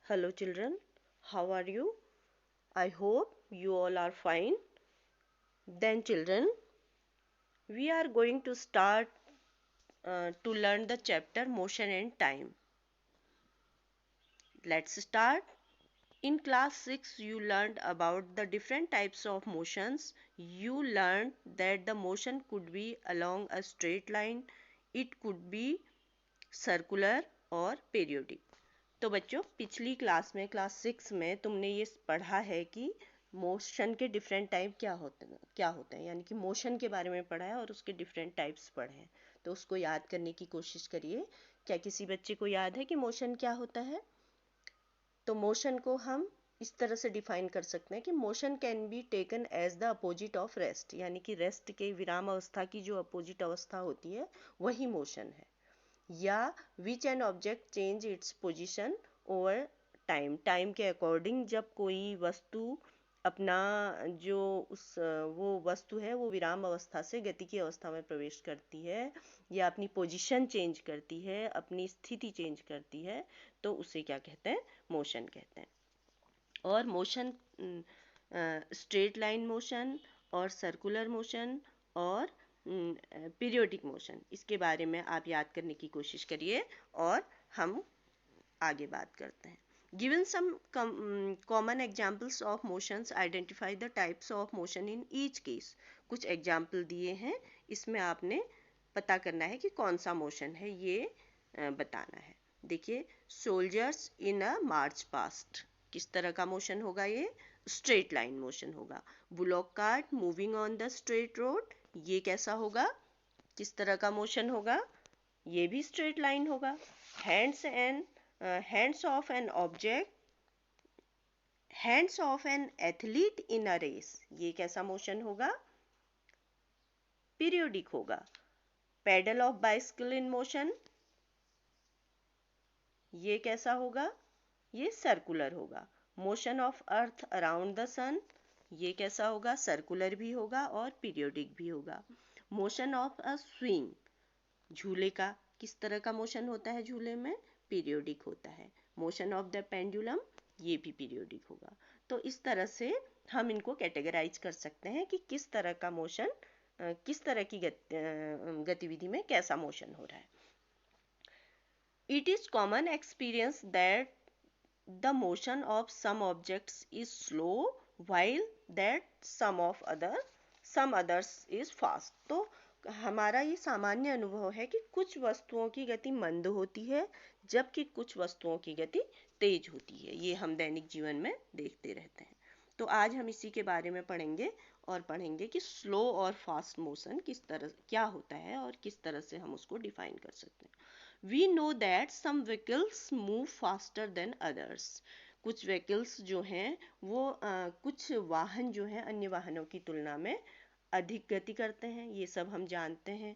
Hello children, how are you? I hope you all are fine. Then children, we are going to start to learn the chapter Motion and Time. Let's start. In class 6 you learned about the different types of motions. You learned that the motion could be along a straight line, it could be circular और periodic. तो बच्चों पिछली class में class 6 में तुमने ये पढ़ा है कि मोशन के डिफरेंट टाइप क्या होते हैं, यानी कि मोशन के बारे में पढ़ा है और उसके डिफरेंट टाइप्स पढ़े हैं। तो उसको याद करने की कोशिश करिए। क्या किसी बच्चे को याद है कि मोशन क्या होता है? तो मोशन को हम इस तरह से डिफाइन कर सकते हैं कि motion can be taken as the opposite of rest, यानी कि रेस्ट के विराम अवस्था की जो अपोजिट अवस्था होती है वही मोशन है। या विच an object change its position over time, time के अकॉर्डिंग जब कोई वस्तु अपना जो वो वस्तु है वो विराम अवस्था से गति की अवस्था में प्रवेश करती है या अपनी पोजीशन चेंज करती है, अपनी स्थिति चेंज करती है, तो उसे क्या कहते हैं? मोशन कहते हैं। और मोशन स्ट्रेट लाइन मोशन और सर्कुलर मोशन और पीरियोडिक मोशन, इसके बारे में आप याद करने की कोशिश करिए और हम आगे बात करते हैं। Given some common examples of motions, identify the types of motion in each case. कुछ एग्जाम्पल दिए हैं, इसमें आपने पता करना है कि कौन सा मोशन है, ये बताना है। देखिए, soldiers in a march past, किस तरह का मोशन होगा? ये स्ट्रेट लाइन मोशन होगा। Bullock cart moving on the straight road, ये कैसा होगा? किस तरह का मोशन होगा? ये भी स्ट्रेट लाइन होगा। Hands of an object, hands of an athlete in a race, ये कैसा मोशन होगा? पीरियोडिक होगा। Pedal of bicycle in motion, ये कैसा होगा? ये सर्कुलर होगा। Motion of earth around the sun, ये कैसा होगा? सर्कुलर भी होगा और पीरियोडिक भी होगा। मोशन ऑफ अ स्विंग, झूले का किस तरह का मोशन होता है? झूले में पीरियोडिक होता है। मोशन ऑफ द पेंडुलम, ये भी पीरियोडिक होगा। तो इस तरह से हम इनको कैटेगराइज कर सकते हैं कि किस तरह का मोशन, किस तरह की गतिविधि में कैसा मोशन हो रहा है। It is common experience that the motion of some objects is slow while that some others is fast. तो हमारा ये सामान्य अनुभव है कि कुछ वस्तुओं की गति मंद होती है जबकि कुछ वस्तुओं की गति तेज होती है। ये हम दैनिक जीवन में देखते रहते हैं। तो आज हम इसी के बारे में पढ़ेंगे और पढ़ेंगे कि स्लो और फास्ट मोशन किस तरह क्या होता है और किस तरह से हम उसको डिफाइन कर सकते हैं। We know that some vehicles move faster than others. कुछ व्हीकल्स जो हैं वो कुछ वाहन जो हैं अन्य वाहनों की तुलना में अधिक गति करते हैं, ये सब हम जानते हैं।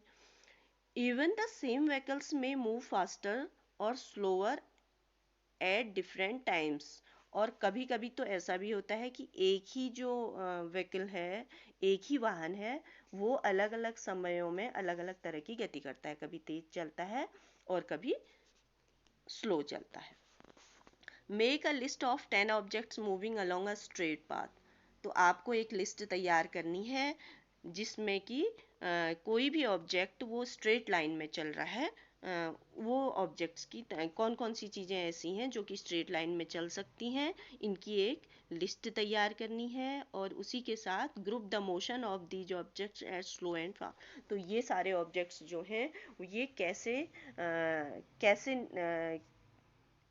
Even the same vehicles may move faster or slower at different times. और कभी कभी तो ऐसा भी होता है कि एक ही जो व्हीकल है, एक ही वाहन है, वो अलग अलग समयों में अलग अलग तरह की गति करता है। कभी तेज चलता है और कभी स्लो चलता है। Make a list of 10 objects moving along a straight path. तो आपको एक लिस्ट तैयार करनी है जिसमें कि कोई भी ऑब्जेक्ट वो स्ट्रेट लाइन में चल रहा है, वो ऑब्जेक्ट्स की कौन कौन सी चीज़ें ऐसी हैं जो कि स्ट्रेट लाइन में चल सकती हैं, इनकी एक लिस्ट तैयार करनी है और उसी के साथ group the motion of these objects at slow and fast. तो ये सारे ऑब्जेक्ट्स जो हैं ये कैसे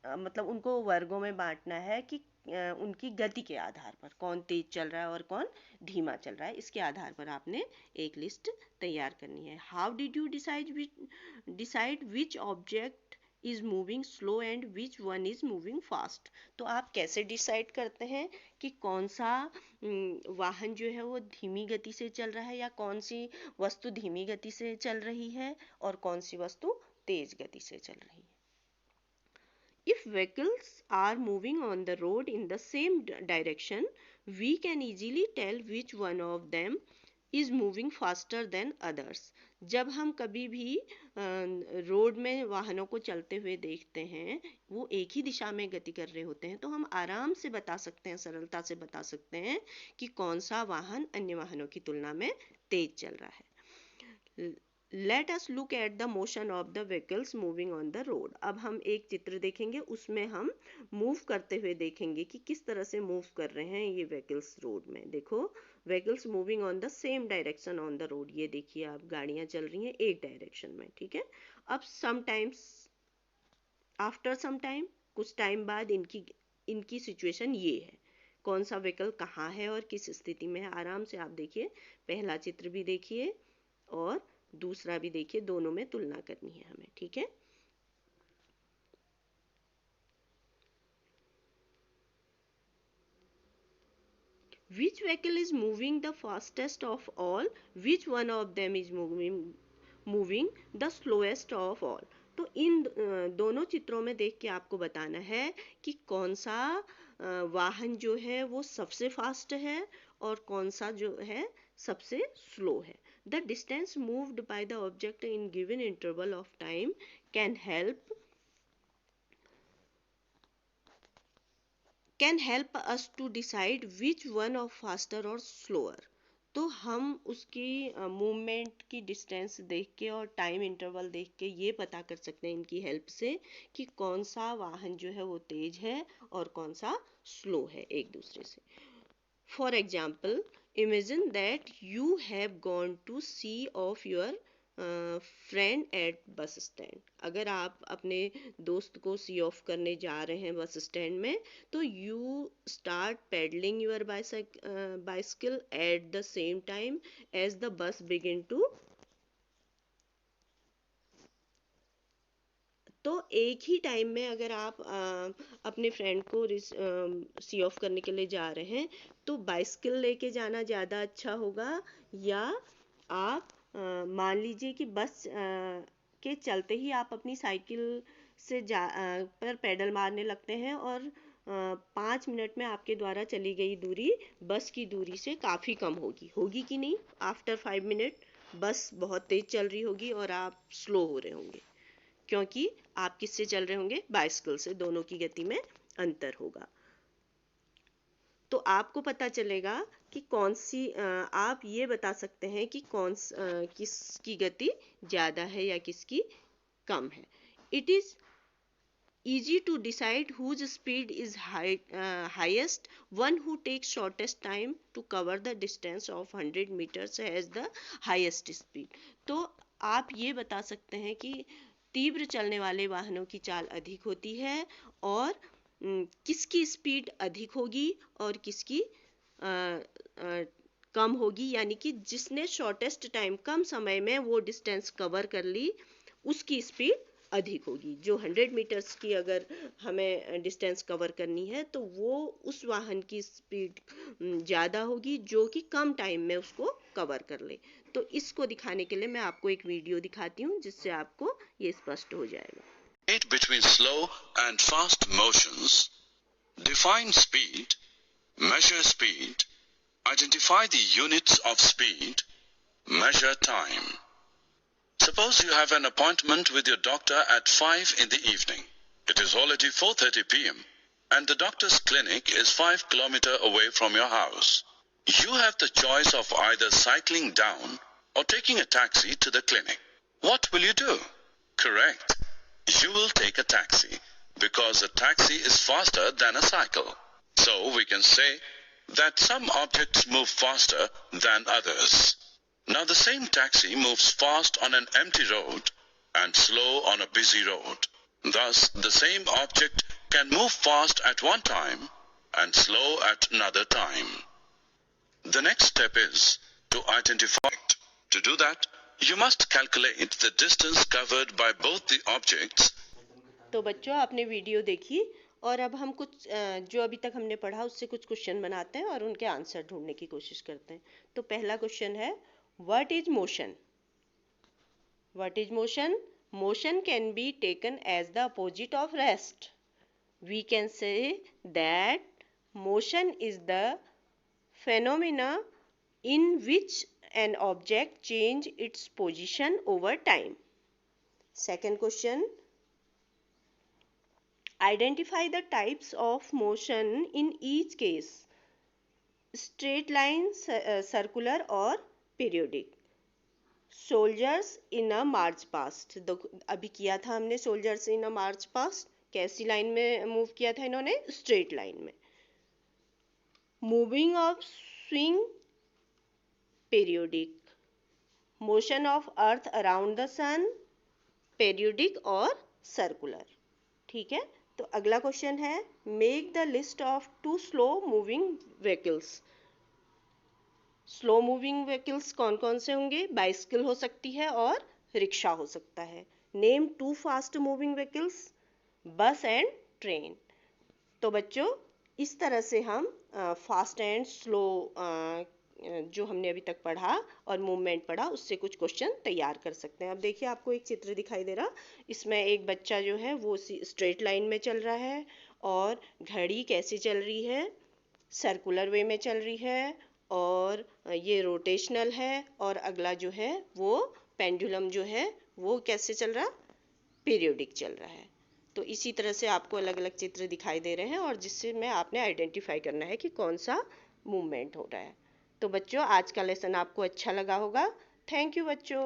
मतलब उनको वर्गों में बांटना है कि उनकी गति के आधार पर कौन तेज चल रहा है और कौन धीमा चल रहा है, इसके आधार पर आपने एक लिस्ट तैयार करनी है। How did you decide which object is moving slow and which one is moving fast? तो आप कैसे डिसाइड करते हैं कि कौन सा वाहन जो है वो धीमी गति से चल रहा है या कौन सी वस्तु धीमी गति से चल रही है और कौन सी वस्तु तेज गति से चल रही है? If vehicles are moving on the road in the same direction, we can easily tell which one of them is moving faster than others. जब हम कभी भी रोड में वाहनों को चलते हुए देखते हैं, वो एक ही दिशा में गति कर रहे होते हैं, तो हम आराम से बता सकते हैं, सरलता से बता सकते हैं कि कौन सा वाहन अन्य वाहनों की तुलना में तेज चल रहा है। Let us look at the motion of the vehicles moving on the road. अब हम एक चित्र देखेंगे, उसमें हम मूव करते हुए देखेंगे कि किस तरह से मूव कर रहे हैं ये व्हीकल्स रोड में। देखो, vehicles moving on the same direction on the road. ये देखिए, आप गाड़ियां चल रही हैं एक डायरेक्शन में, ठीक है। अब समटाइम्स, आफ्टर सम टाइम, कुछ टाइम बाद इनकी सिचुएशन ये है, कौन सा व्हीकल कहाँ है और किस स्थिति में है। आराम से आप देखिए, पहला चित्र भी देखिए और दूसरा भी देखिए, दोनों में तुलना करनी है हमें, ठीक है। Which vehicle is moving the fastest of all? Which one of them is moving the slowest of all? तो इन दोनों चित्रों में देख के आपको बताना है कि कौन सा वाहन जो है वो सबसे फास्ट है और कौन सा जो है सबसे स्लो है। The distance moved by the object in given interval of time can help us to decide which one of faster or slower। तो हम उसकी मूवमेंट की डिस्टेंस देख के और टाइम इंटरवल देख के ये पता कर सकते हैं इनकी हेल्प से कि कौन सा वाहन जो है वो तेज है और कौन सा स्लो है एक दूसरे से। For example, imagine that you have gone to see off your friend at bus stand. अगर आप अपने दोस्त को सी ऑफ करने जा रहे हैं बस स्टैंड में, तो you start pedalling your bicycle at the same time as the bus begin to. तो एक ही टाइम में अगर आप अपने फ्रेंड को सी ऑफ करने के लिए जा रहे हैं, तो बाइसिकल लेके जाना ज़्यादा अच्छा होगा, या आप मान लीजिए कि बस के चलते ही आप अपनी साइकिल से पर पेडल मारने लगते हैं और 5 मिनट में आपके द्वारा चली गई दूरी बस की दूरी से काफ़ी कम होगी कि नहीं। आफ्टर 5 मिनट बस बहुत तेज चल रही होगी और आप स्लो हो रहे होंगे, क्योंकि आप किससे चल रहे होंगे, बाइसिकल से। दोनों की गति में अंतर होगा। तो आपको पता चलेगा कि कौन सी आप ये बता सकते हैं कि किसकी गति ज़्यादा है या किसकी कम है। It is easy to decide whose speed is highest. One who takes shortest time to cover the distance of 100 meters has the highest speed। तो आप ये बता सकते हैं कि तीव्र चलने वाले वाहनों की चाल अधिक होती है और किसकी स्पीड अधिक होगी और किसकी कम होगी, यानी कि जिसने शॉर्टेस्ट टाइम, कम समय में वो डिस्टेंस कवर कर ली, उसकी स्पीड अधिक होगी। जो 100 मीटर्स की अगर हमें डिस्टेंस कवर करनी है, तो वो उस वाहन की स्पीड ज़्यादा होगी जो कि कम टाइम में उसको कवर कर ले। तो इसको दिखाने के लिए मैं आपको एक वीडियो दिखाती हूँ, जिससे आपको ये स्पष्ट हो जाएगा। Between slow and fast motions, define speed, measure speed, identify the units of speed, measure time. Suppose you have an appointment with your doctor at 5 in the evening. It is already 4:30 p.m. and the doctor's clinic is 5 kilometers away from your house. You have the choice of either cycling down or taking a taxi to the clinic. What will you do? Correct. You will take a taxi because a taxi is faster than a cycle. So we can say that some objects move faster than others. Now the same taxi moves fast on an empty road and slow on a busy road. Thus the same object can move fast at one time and slow at another time. The next step is to identify it. To do that, you must calculate the distance covered by both the objects. तो बच्चों, आपने video देखी और अब हम कुछ जो अभी तक हमने पढ़ा उससे कुछ क्वेश्चन बनाते हैं और उनके आंसर ढूंढने की कोशिश करते हैं। तो पहला क्वेश्चन है, what is motion? What is motion? Motion can be taken as the opposite of rest. We can say that motion is the phenomena in which an object change its position over time? Second question, identify the types of motion in each case, straight line, circular or periodic. Soldiers in a march past, अभी किया था हमने soldiers in a march past, कैसी line में move किया था इन्होंने? Straight line में. Moving of swing, periodic. Motion of earth around the sun, periodic और सर्कुलर. ठीक है, तो अगला क्वेश्चन है, make the list of 2 slow moving vehicles. Slow moving vehicles कौन कौन से होंगे? बाइसिकल हो सकती है और रिक्शा हो सकता है. नेम 2 फास्ट मूविंग व्हीकल्स, बस एंड ट्रेन. तो बच्चों, इस तरह से हम फास्ट एंड स्लो जो हमने अभी तक पढ़ा और मूवमेंट पढ़ा, उससे कुछ क्वेश्चन तैयार कर सकते हैं. अब देखिए, आपको एक चित्र दिखाई दे रहा, इसमें एक बच्चा जो है वो स्ट्रेट लाइन में चल रहा है, और घड़ी कैसे चल रही है? सर्कुलर वे में चल रही है, और ये रोटेशनल है, और अगला जो है वो पेंडुलम जो है वो कैसे चल रहा? पीरियोडिक चल रहा है. तो इसी तरह से आपको अलग अलग चित्र दिखाई दे रहे हैं, और जिससे में आपने आइडेंटिफाई करना है कि कौन सा मूवमेंट हो रहा है. तो बच्चों, आज का लेसन आपको अच्छा लगा होगा. थैंक यू बच्चों.